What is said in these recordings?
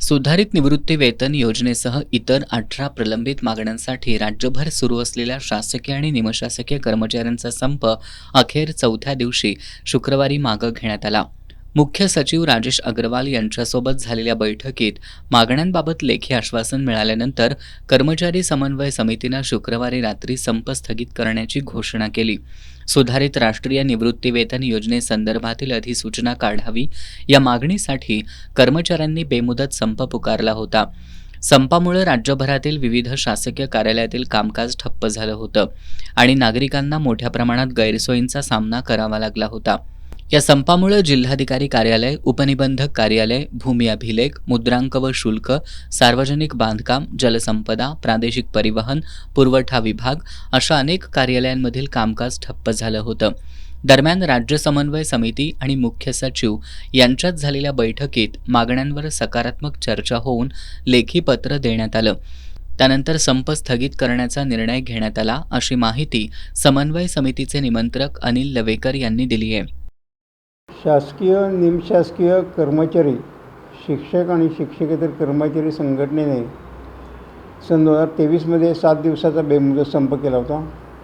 सुधारित निवृत्ती वेतन योजनेसह इतर 18 प्रलंबित मागण्यांसाठी राज्यभर सुरू असलेल्या शासकीय आणि निमशासकीय कर्मचाऱ्यांचा संप अखेर चौथ्या दिवशी शुक्रवारी मागे घेण्यात आला. मुख्य सचिव राजेश अग्रवाल यांच्यासोबत झालेल्या बैठकीत मागण्यांबाबत लेखी आश्वासन मिळाल्यानंतर कर्मचारी समन्वय समितीनं शुक्रवारी रात्री संप स्थगित करण्याची घोषणा केली. सुधारित राष्ट्रीय निवृत्ती वेतन योजनेसंदर्भातील अधिसूचना काढावी या मागणीसाठी कर्मचाऱ्यांनी बेमुदत संप पुकारला होता. संपामुळे राज्यभरातील विविध शासकीय कार्यालयातील कामकाज ठप्प झालं होतं आणि नागरिकांना मोठ्या प्रमाणात गैरसोयींचा सामना करावा लागला होता. या संपामुळे जिल्हाधिकारी कार्यालय, उपनिबंधक कार्यालय, भूमी अभिलेख, मुद्रांक व शुल्क, सार्वजनिक बांधकाम, जलसंपदा, प्रादेशिक परिवहन, पुरवठा विभाग अशा अनेक कार्यालयांमधील कामकाज ठप्प झालं होतं. दरम्यान राज्य समन्वय समिती आणि मुख्य सचिव यांच्यात झालेल्या बैठकीत मागण्यांवर सकारात्मक चर्चा होऊन लेखी पत्र देण्यात आलं. त्यानंतर संप स्थगित करण्याचा निर्णय घेण्यात आला, अशी माहिती समन्वय समितीचे निमंत्रक अनिल लवेकर यांनी दिली आहे. शासकीय निमशासकीय कर्मचारी, शिक्षक आणि शिक्षकेतर कर्मचारी संघटनेने सन 2023मध्ये 7 दिवसाचा बेमुदत संप केला होता.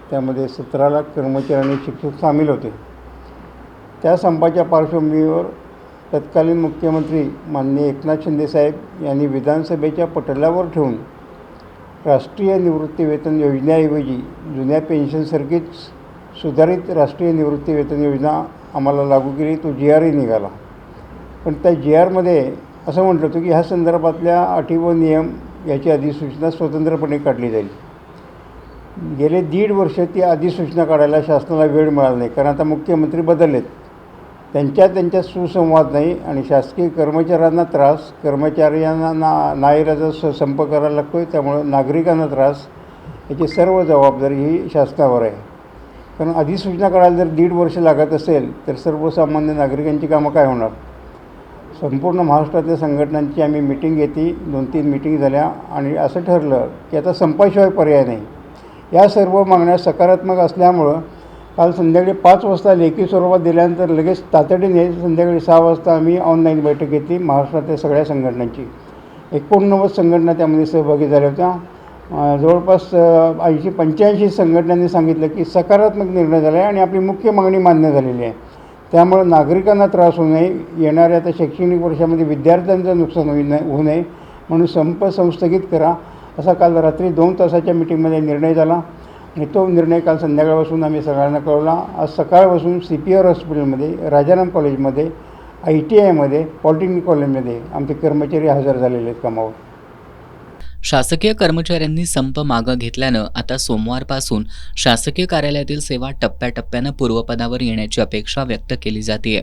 त्यामध्ये 17 लाख कर्मचारी आणि शिक्षक सामील होते. त्या संपाच्या पार्श्वभूमीवर तत्कालीन मुख्यमंत्री माननीय एकनाथ शिंदे साहेब यांनी विधानसभेच्या पटलावर ठेवून राष्ट्रीय निवृत्ती वेतन योजनेऐवजी जुन्या पेन्शनसारखीच सुधारित राष्ट्रीय निवृत्ती वेतन योजना आम्हाला लागू केली. तो GRही निघाला. पण त्या GRमध्ये असं म्हटलं होतं की ह्या संदर्भातल्या अटी व नियम याची अधिसूचना स्वतंत्रपणे काढली जाईल. गेले 1.5 वर्ष ती अधिसूचना काढायला शासनाला वेळ मिळाला नाही, कारण आता मुख्यमंत्री बदललेत. त्यांच्यात सुसंवाद नाही आणि शासकीय कर्मचाऱ्यांना त्रास, कर्मचाऱ्यांना नाईलाजाचा संप करायला लागतो आहे. त्यामुळे नागरिकांना त्रास, याची सर्व जबाबदारी ही शासनावर आहे. कारण अधिसूचना काढायला जर 1.5 वर्ष लागत असेल तर सर्वसामान्य नागरिकांची कामं काय होणार. संपूर्ण महाराष्ट्रातल्या संघटनांची आम्ही मिटिंग घेतली, 2-3 मिटिंग झाल्या आणि असं ठरलं की आता संपाशिवाय पर्याय नाही. या सर्व मागण्या सकारात्मक असल्यामुळं काल संध्याकाळी 5 वाजता लेखी स्वरूपात दिल्यानंतर लगेच तातडीने संध्याकाळी 6 वाजता आम्ही ऑनलाईन बैठक घेतली महाराष्ट्रातल्या सगळ्या संघटनांची. 89 संघटना त्यामध्ये सहभागी झाल्या होत्या. जवळपास 80-85 संघटनांनी सांगितलं की सकारात्मक निर्णय झाला आहे आणि आपली मुख्य मागणी मान्य झालेली आहे. त्यामुळे नागरिकांना त्रास होऊ नये, येणाऱ्या त्या शैक्षणिक वर्षामध्ये विद्यार्थ्यांचं नुकसान होऊ नये म्हणून संप संस्थगित करा, असा काल रात्री 2 तासाच्या मिटिंगमध्ये निर्णय झाला आणि तो निर्णय काल संध्याकाळपासून आम्ही सगळ्यांना कळवला. आज सकाळपासून CPR हॉस्पिटलमध्ये, राजाराम कॉलेजमध्ये, ITIमध्ये, पॉलिटेक्निक कॉलेजमध्ये आमचे कर्मचारी हजर झालेले आहेत कामावर. शासकीय कर्मचाऱ्यांनी संप मागे घेतल्यानं आता सोमवारपासून शासकीय कार्यालयातील सेवा टप्प्याटप्प्यानं पूर्वपदावर येण्याची अपेक्षा व्यक्त केली जाते.